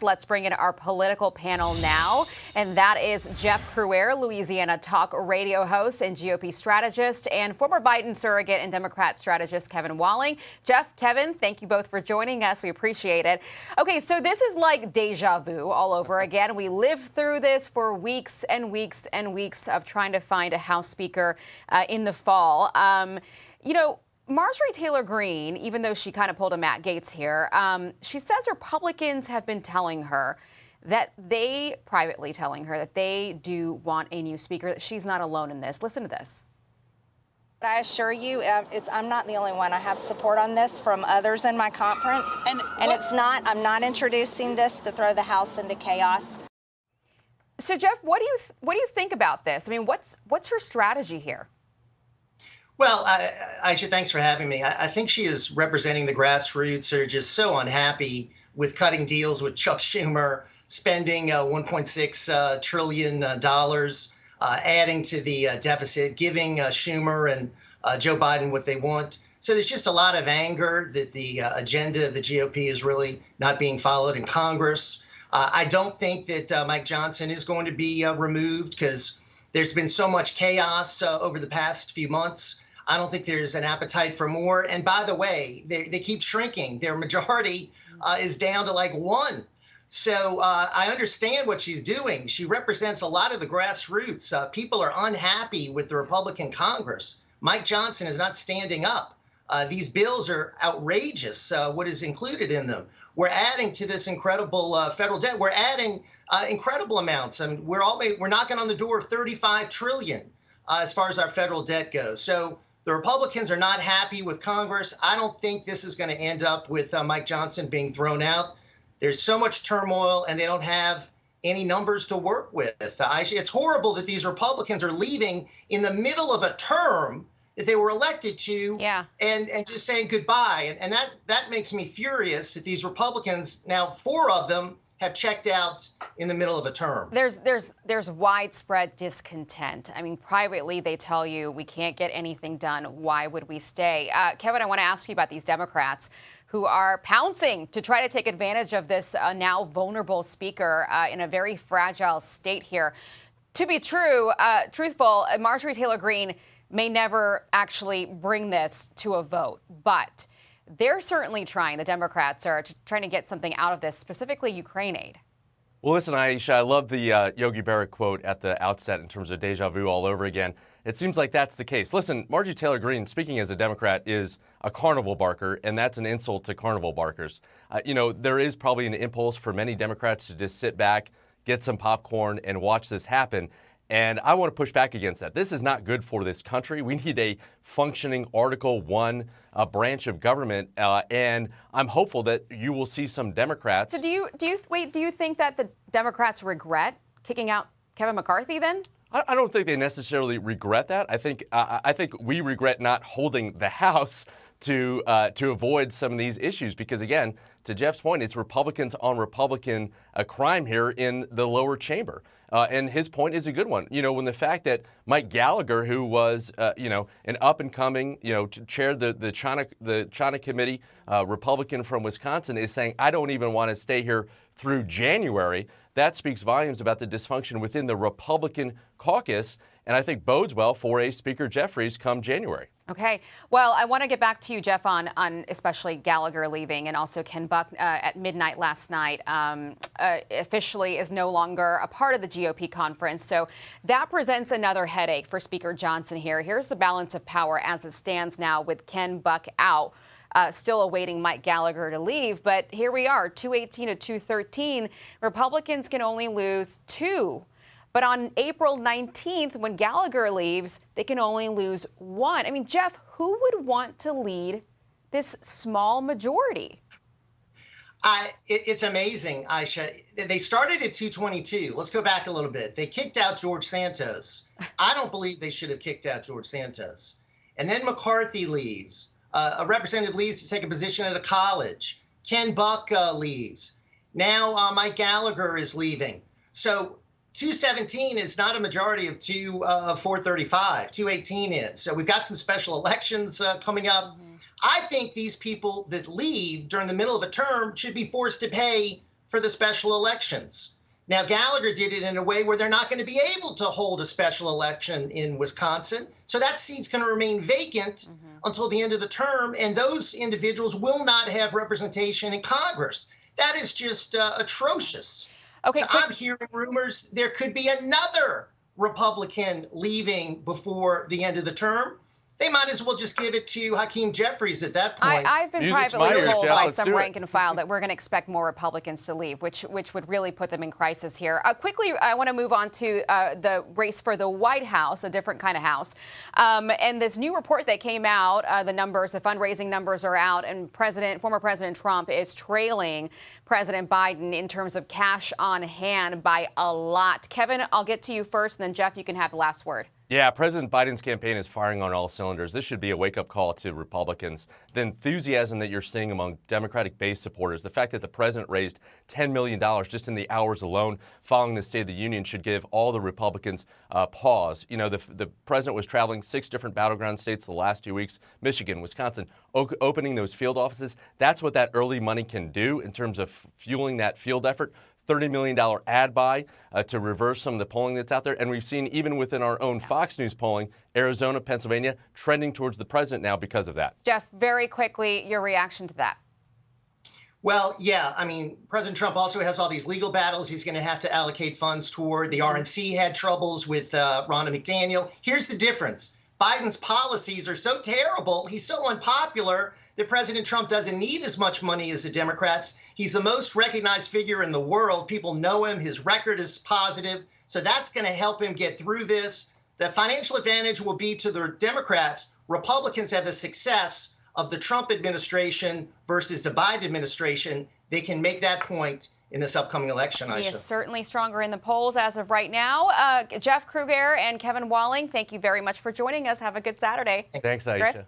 Democrats. Let's bring in our political panel now. And that is Jeff Crouere, Louisiana talk radio host and GOP strategist, and former Biden surrogate and Democrat strategist Kevin Walling. Jeff, Kevin, thank you both for joining us. We appreciate it. Okay, so this is like deja vu all over again. We lived through this for weeks and weeks and weeks of trying to find a House Speaker in the fall. Marjorie Taylor Greene, even though she kind of pulled a Matt Gaetz here, she says Republicans have been telling her that privately telling her that they do want a new speaker, that she's not alone in this. Listen to this. But I assure you, I'm not the only one. I have support on this from others in my conference. And I'm not introducing this to throw the House into chaos. So, Jeff, what do you think about this? I mean, what's her strategy here? Well, Aishah, thanks for having me. I think she is representing the grassroots who are just so unhappy with cutting deals with Chuck Schumer, spending $1.6 trillion, adding to the deficit, giving Schumer and Joe Biden what they want. So there's just a lot of anger that the agenda of the GOP is really not being followed in Congress. I don't think that Mike Johnson is going to be removed because there's been so much chaos over the past few months. I don't think there's an appetite for more. And by the way, they keep shrinking. Their majority is down to like one. So I understand what she's doing. She represents a lot of the grassroots. People are unhappy with the Republican Congress. Mike Johnson is not standing up. These bills are outrageous, what is included in them. We're adding to this incredible federal debt. We're adding incredible amounts. I mean, we're knocking on the door of $35 trillion as far as our federal debt goes. So the Republicans are not happy with Congress. I don't think this is going to end up with Mike Johnson being thrown out. There's so much turmoil, and they don't have any numbers to work with. It's horrible that these Republicans are leaving in the middle of a term that they were elected to, and just saying goodbye. And that makes me furious that these Republicans, now 4 of them, have checked out in the middle of a term. There's widespread discontent. I mean, privately, they tell you we can't get anything done. Why would we stay? Kevin, I want to ask you about these Democrats who are pouncing to try to take advantage of this now vulnerable speaker in a very fragile state here. To be truthful, Marjorie Taylor Greene may never actually bring this to a vote, but they're certainly trying. The Democrats are trying to get something out of this, specifically Ukraine aid. Well, listen, Aisha, I love the Yogi Berra quote at the outset in terms of deja vu all over again. It seems like that's the case. Listen, Marjorie Taylor Greene, speaking as a Democrat, is a carnival barker, and that's an insult to carnival barkers. There is probably an impulse for many Democrats to just sit back, get some popcorn, and watch this happen. And I want to push back against that. This is not good for this country. We need a functioning Article 1 branch of government, and I'm hopeful that you will see some Democrats. So do you think that the Democrats regret kicking out Kevin McCarthy then? I don't think they necessarily regret that. I think we regret not holding the House to avoid some of these issues because, again, to Jeff's point, it's Republicans on Republican crime here in the lower chamber. And his point is a good one. When the fact that Mike Gallagher, who was, an up-and-coming, chaired the China Committee, Republican from Wisconsin, is saying, I don't even want to stay here through January, that speaks volumes about the dysfunction within the Republican caucus, and I think bodes well for a Speaker Jeffries come January. Okay. Well, I want to get back to you, Jeff, on especially Gallagher leaving, and also Ken Buck at midnight last night officially is no longer a part of the GOP conference. So that presents another headache for Speaker Johnson here. Here's the balance of power as it stands now with Ken Buck out. Still awaiting Mike Gallagher to leave. But here we are, 218 to 213. Republicans can only lose 2. But on April 19th, when Gallagher leaves, they can only lose 1. I mean, Jeff, who would want to lead this small majority? It's amazing, Aisha. They started at 222. Let's go back a little bit. They kicked out George Santos. I don't believe they should have kicked out George Santos. And then McCarthy leaves. A representative leaves to take a position at a college. Ken Buck leaves. Now Mike Gallagher is leaving. So 217 is not a majority of 435. 218 is. So we've got some special elections coming up. Mm-hmm. I think these people that leave during the middle of a term should be forced to pay for the special elections. Now, Gallagher did it in a way where they're not going to be able to hold a special election in Wisconsin. So that seat's going to remain vacant until the end of the term, and those individuals will not have representation in Congress. That is just atrocious. Okay, so I'm hearing rumors there could be another Republican leaving before the end of the term. They might as well just give it to Hakeem Jeffries at that point. I've been Music's privately my ears, told Jeff. by Let's some do it. rank and file that we're going to expect more Republicans to leave, which would really put them in crisis here. Quickly, I want to move on to the race for the White House, a different kind of house. And this new report that came out, the fundraising numbers are out, and former President Trump is trailing President Biden in terms of cash on hand by a lot. Kevin, I'll get to you first, and then Jeff, you can have the last word. Yeah, President Biden's campaign is firing on all cylinders. This should be a wake-up call to Republicans. The enthusiasm that you're seeing among Democratic base supporters, the fact that the president raised $10 million just in the hours alone following the State of the Union should give all the Republicans pause. You know, the president was traveling 6 different battleground states the last 2 weeks, Michigan, Wisconsin, opening those field offices. That's what that early money can do in terms of fueling that field effort. $30 million ad buy to reverse some of the polling that's out there. And we've seen even within our own Fox News polling, Arizona, Pennsylvania, trending towards the president now because of that. Jeff, very quickly, your reaction to that. Well, yeah, I mean, President Trump also has all these legal battles he's going to have to allocate funds toward. The RNC had troubles with Ronna McDaniel. Here's the difference. Biden's policies are so terrible, he's so unpopular that President Trump doesn't need as much money as the Democrats. He's the most recognized figure in the world. People know him. His record is positive. So that's going to help him get through this. The financial advantage will be to the Democrats. Republicans have the success of the Trump administration versus the Biden administration. They can make that point in this upcoming election, Aishah. He is certainly stronger in the polls as of right now. Jeff Crouere and Kevin Walling, thank you very much for joining us. Have a good Saturday. Thanks, Aishah.